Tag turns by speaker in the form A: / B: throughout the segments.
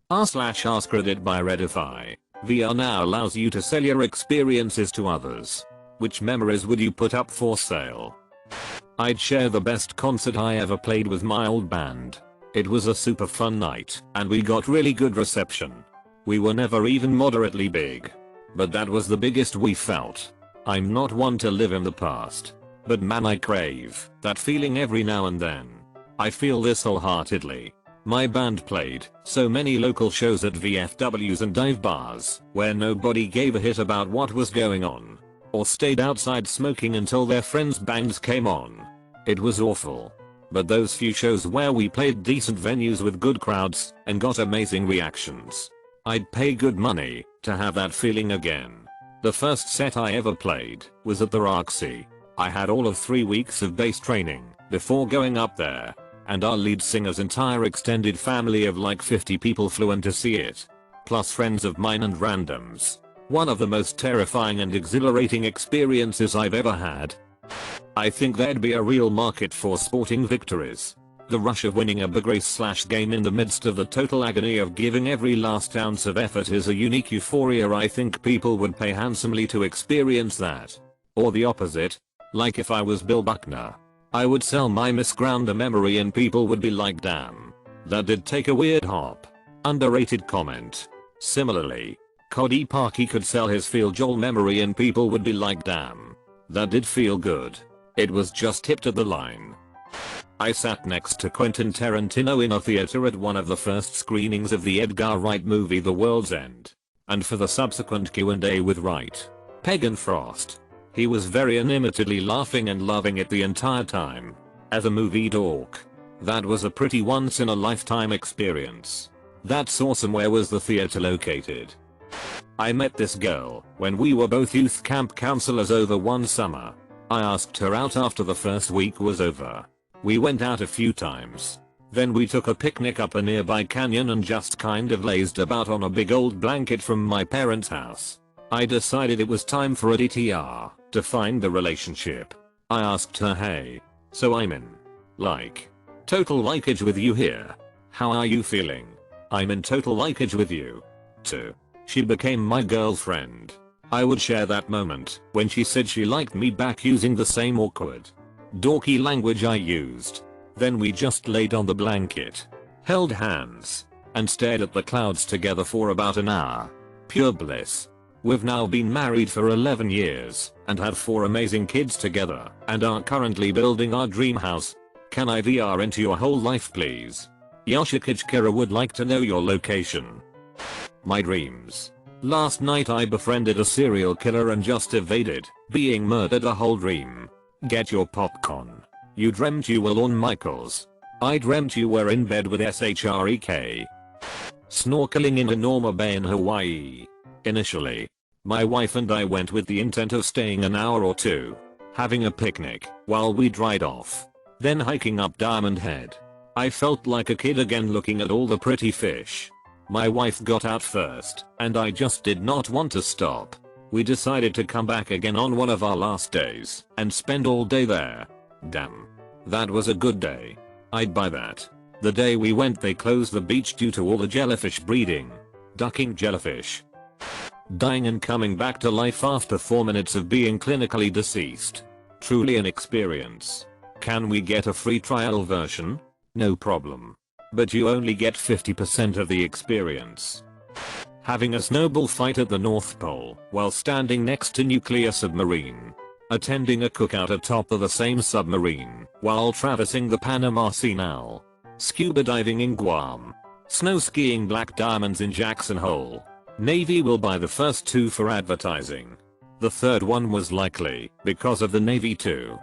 A: r/AskReddit by Reddify. VR now allows you to sell your experiences to others. Which memories would you put up for sale? I'd share the best concert I ever played with my old band. It was a super fun night and we got really good reception. We were never even moderately big. But that was the biggest we felt. I'm not one to live in the past. But man, I crave that feeling every now and then. I feel this wholeheartedly. My band played so many local shows at VFWs and dive bars where nobody gave a hit about what was going on. Or stayed outside smoking until their friends' bands came on. It was awful. But those few shows where we played decent venues with good crowds and got amazing reactions. I'd pay good money to have that feeling again. The first set I ever played was at the Roxy. I had all of 3 weeks of bass training before going up there. And our lead singer's entire extended family of like 50 people flew in to see it. Plus friends of mine and randoms. One of the most terrifying and exhilarating experiences I've ever had. I think there'd be a real market for sporting victories. The rush of winning a big race/game in the midst of the total agony of giving every last ounce of effort is a unique euphoria. I think people would pay handsomely to experience that. Or the opposite. Like if I was Bill Buckner. I would sell my Miss Grounder memory and people would be like, damn. That did take a weird hop. Underrated comment. Similarly, Cody Parkey could sell his Feel Joel memory and people would be like, damn. That did feel good. It was just hip to the line. I sat next to Quentin Tarantino in a theater at one of the first screenings of the Edgar Wright movie The World's End. And for the subsequent Q&A with Wright, Peg and Frost. He was very animatedly laughing and loving it the entire time. As a movie dork, that was a pretty once in a lifetime experience. That's awesome. Where was the theater located? I met this girl when we were both youth camp counselors over one summer. I asked her out after the first week was over. We went out a few times. Then we took a picnic up a nearby canyon and just kind of lazed about on a big old blanket from my parents' house. I decided it was time for a DTR to find the relationship. I asked her, hey, so I'm in. Like, total likeage with you here. How are you feeling? I'm in total likeage with you. Too. She became my girlfriend. I would share that moment when she said she liked me back using the same awkward, dorky language I used. Then we just laid on the blanket, held hands, and stared at the clouds together for about an hour. Pure bliss. We've now been married for 11 years and have 4 amazing kids together and are currently building our dream house. Can I VR into your whole life please? Yoshikage would like to know your location. My dreams. Last night I befriended a serial killer and just evaded being murdered a whole dream. Get your popcorn. You dreamt you were Lorne Michaels. I dreamt you were in bed with SHREK. Snorkeling in Norma Bay in Hawaii. Initially, my wife and I went with the intent of staying an hour or two, having a picnic while we dried off, then hiking up Diamond Head. I felt like a kid again looking at all the pretty fish. My wife got out first, and I just did not want to stop. We decided to come back again on one of our last days and spend all day there. Damn. That was a good day. I'd buy that. The day we went they closed the beach due to all the jellyfish breeding. Ducking jellyfish. Dying and coming back to life after 4 minutes of being clinically deceased. Truly an experience. Can we get a free trial version? No problem. But you only get 50% of the experience. Having a snowball fight at the North Pole while standing next to nuclear submarine. Attending a cookout atop of the same submarine while traversing the Panama Canal. Scuba diving in Guam. Snow skiing Black Diamonds in Jackson Hole. Navy will buy the first 2 for advertising. The third one was likely because of the Navy too.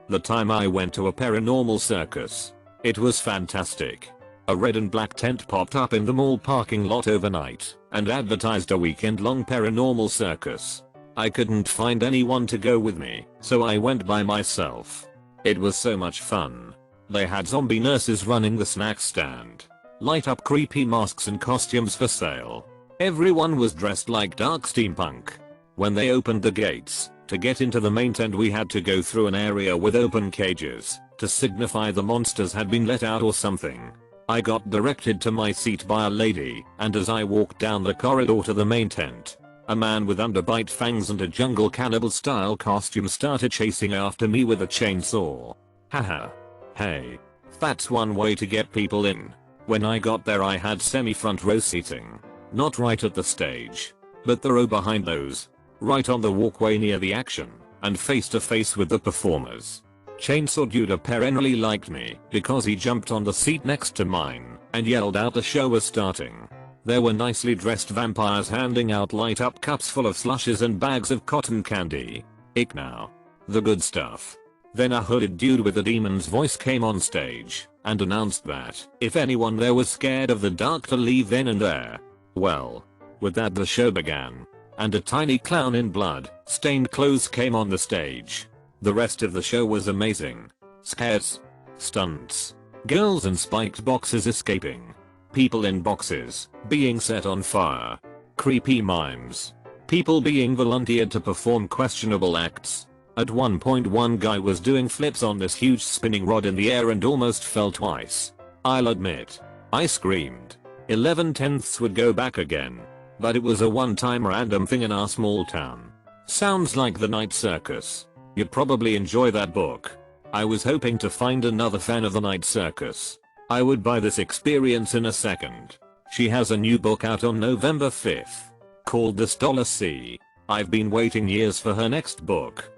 A: The time I went to a paranormal circus. It was fantastic. A red and black tent popped up in the mall parking lot overnight and advertised a weekend-long paranormal circus. I couldn't find anyone to go with me, so I went by myself. It was so much fun. They had zombie nurses running the snack stand. Light up creepy masks and costumes for sale. Everyone was dressed like dark steampunk. When they opened the gates to get into the main tent we had to go through an area with open cages to signify the monsters had been let out or something. I got directed to my seat by a lady, and as I walked down the corridor to the main tent, a man with underbite fangs and a jungle cannibal style costume started chasing after me with a chainsaw. Haha. Hey. That's one way to get people in. When I got there I had semi-front row seating. Not right at the stage, but the row behind those. Right on the walkway near the action, and face to face with the performers. Chainsaw Dude apparently liked me because he jumped on the seat next to mine and yelled out the show was starting. There were nicely dressed vampires handing out light up cups full of slushes and bags of cotton candy. Ick now. The good stuff. Then a hooded dude with a demon's voice came on stage and announced that if anyone there was scared of the dark to leave then and there. Well, with that the show began, and a tiny clown in blood stained clothes came on the stage. The rest of the show was amazing. Scares, stunts, girls in spiked boxes escaping, people in boxes being set on fire, creepy mimes, people being volunteered to perform questionable acts. At one point one guy was doing flips on this huge spinning rod in the air and almost fell twice. I'll admit, I screamed. 11/10 would go back again. But it was a one-time random thing in our small town. Sounds like the Night Circus. You'd probably enjoy that book. I was hoping to find another fan of the Night Circus. I would buy this experience in a second. She has a new book out on November 5th. Called The Stoller Sea. I've been waiting years for her next book.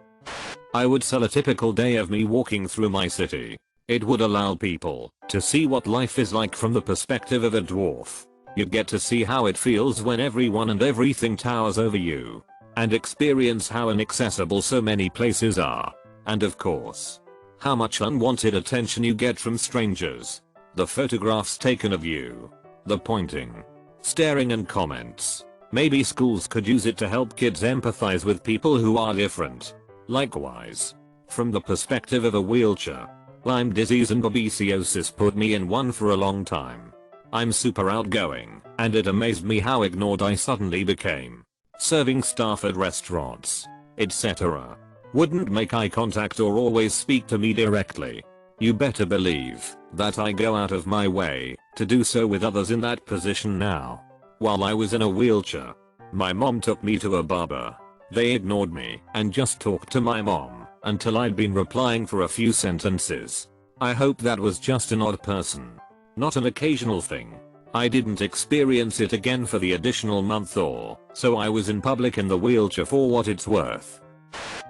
A: I would sell a typical day of me walking through my city. It would allow people to see what life is like from the perspective of a dwarf. You'd get to see how it feels when everyone and everything towers over you. And experience how inaccessible so many places are. And of course, how much unwanted attention you get from strangers. The photographs taken of you. The pointing, staring and comments. Maybe schools could use it to help kids empathize with people who are different. Likewise, from the perspective of a wheelchair, Lyme disease and babesiosis put me in one for a long time. I'm super outgoing, and it amazed me how ignored I suddenly became. Serving staff at restaurants, etc. wouldn't make eye contact or always speak to me directly. You better believe that I go out of my way to do so with others in that position now. While I was in a wheelchair, my mom took me to a barber. They ignored me and just talked to my mom until I'd been replying for a few sentences. I hope that was just an odd person, not an occasional thing. I didn't experience it again for the additional month or so I was in public in the wheelchair for what it's worth.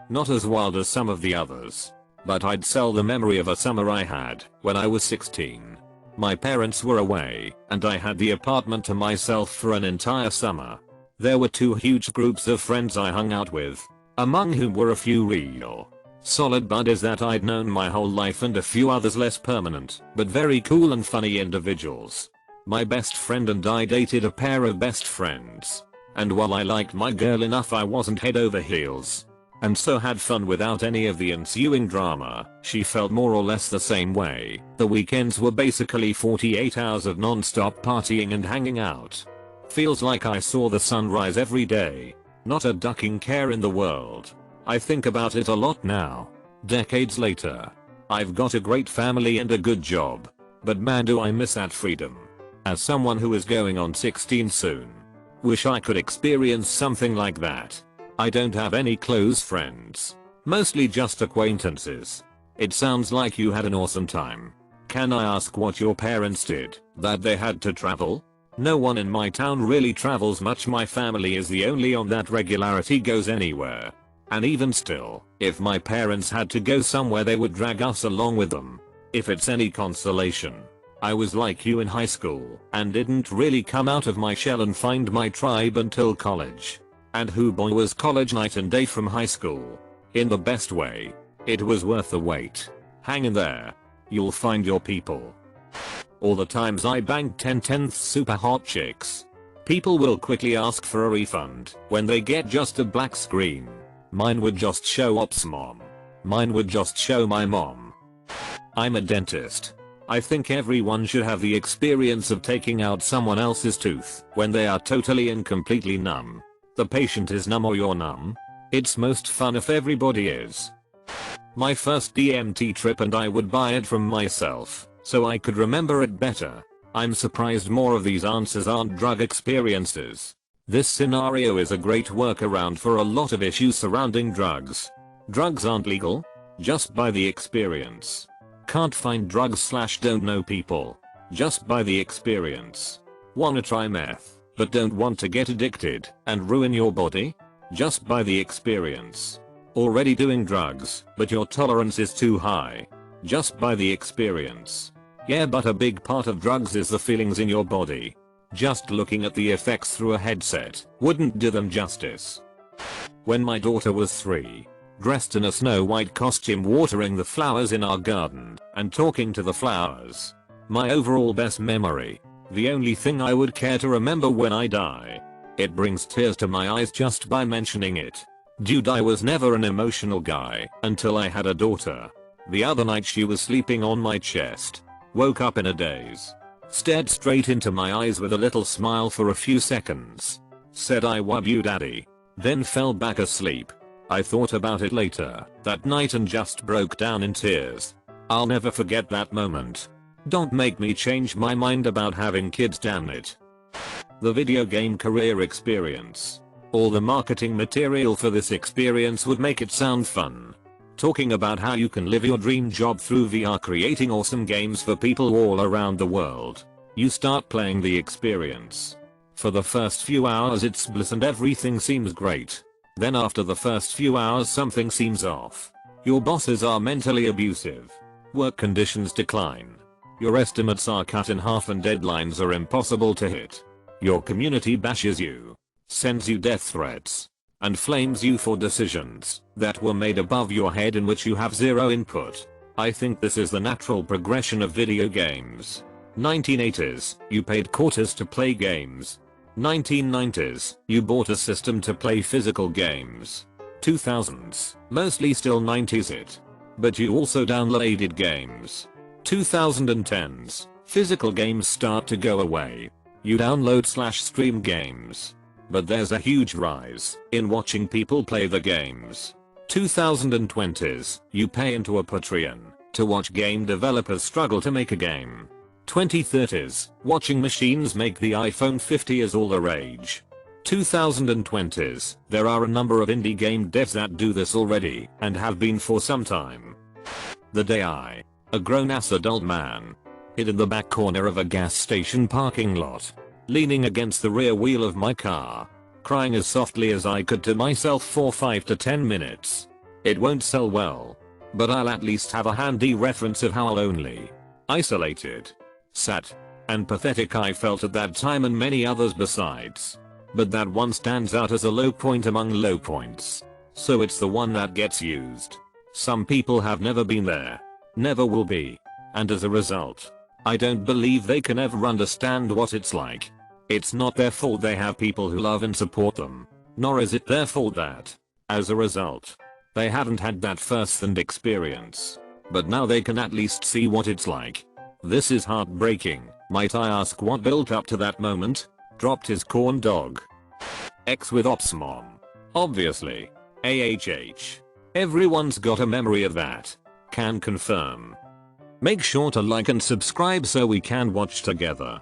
A: Not as wild as some of the others, but I'd sell the memory of a summer I had when I was 16. My parents were away and I had the apartment to myself for an entire summer. There were two huge groups of friends I hung out with, among whom were a few real, solid buddies that I'd known my whole life and a few others less permanent, but very cool and funny individuals. My best friend and I dated a pair of best friends. And while I liked my girl enough I wasn't head over heels. And so had fun without any of the ensuing drama, she felt more or less the same way. The weekends were basically 48 hours of non-stop partying and hanging out. Feels like I saw the sun rise every day. Not a ducking care in the world. I think about it a lot now. Decades later. I've got a great family and a good job. But man do I miss that freedom. As someone who is going on 16 soon. Wish I could experience something like that. I don't have any close friends. Mostly just acquaintances. It sounds like you had an awesome time. Can I ask what your parents did, that they had to travel? No one in my town really travels much. My family is the only on that regularity goes anywhere. And even still, if my parents had to go somewhere they would drag us along with them. If it's any consolation. I was like you in high school and didn't really come out of my shell and find my tribe until college. And who boy was college night and day from high school. In the best way. It was worth the wait. Hang in there. You'll find your people. All the times I banged 10/10 super hot chicks. People will quickly ask for a refund when they get just a black screen. Mine would just show ops mom. Mine would just show my mom. I'm a dentist. I think everyone should have the experience of taking out someone else's tooth when they are totally and completely numb. The patient is numb or you're numb. It's most fun if everybody is. My first DMT trip and I would buy it from myself so I could remember it better. I'm surprised more of these answers aren't drug experiences. This scenario is a great workaround for a lot of issues surrounding drugs. Drugs aren't legal? Just buy the experience. Can't find drugs / don't know people? Just buy the experience. Wanna try meth, but don't want to get addicted and ruin your body? Just buy the experience. Already doing drugs, but your tolerance is too high? Just buy the experience. Yeah, but a big part of drugs is the feelings in your body. Just looking at the effects through a headset wouldn't do them justice. When my daughter was 3, dressed in a Snow White costume watering the flowers in our garden and talking to the flowers. My overall best memory. The only thing I would care to remember when I die. It brings tears to my eyes just by mentioning it. Dude, I was never an emotional guy until I had a daughter. The other night she was sleeping on my chest. Woke up in a daze. Stared straight into my eyes with a little smile for a few seconds. Said I love you daddy. Then fell back asleep. I thought about it later that night and just broke down in tears. I'll never forget that moment. Don't make me change my mind about having kids, damn it. The video game career experience. All the marketing material for this experience would make it sound fun. Talking about how you can live your dream job through VR, creating awesome games for people all around the world. You start playing the experience. For the first few hours it's bliss and everything seems great. Then after the first few hours something seems off. Your bosses are mentally abusive. Work conditions decline. Your estimates are cut in half and deadlines are impossible to hit. Your community bashes you, sends you death threats, and flames you for decisions that were made above your head in which you have zero input. I think this is the natural progression of video games. 1980s, you paid quarters to play games. 1990s, you bought a system to play physical games. 2000s, mostly still 90s it. But you also downloaded games. 2010s, physical games start to go away. You download / stream games. But there's a huge rise in watching people play the games. 2020s, you pay into a Patreon to watch game developers struggle to make a game. 2030s, watching machines make the iPhone 50 is all the rage. 2020s, there are a number of indie game devs that do this already and have been for some time. The day I, a grown-ass adult man, hid in the back corner of a gas station parking lot, leaning against the rear wheel of my car, crying as softly as I could to myself for 5 to 10 minutes. It won't sell well, but I'll at least have a handy reference of how lonely, isolated, sad, and pathetic I felt at that time, and many others besides. But that one stands out as a low point among low points. So it's the one that gets used. Some people have never been there, never will be, and as a result, I don't believe they can ever understand what it's like. It's not their fault they have people who love and support them, nor is it their fault that, as a result, they haven't had that first-hand experience. But now they can at least see what it's like. This is heartbreaking. Might I ask what built up to that moment? Dropped his corn dog. X with Ops Mom. Obviously. AHH. Everyone's got a memory of that. Can confirm. Make sure to like and subscribe so we can watch together.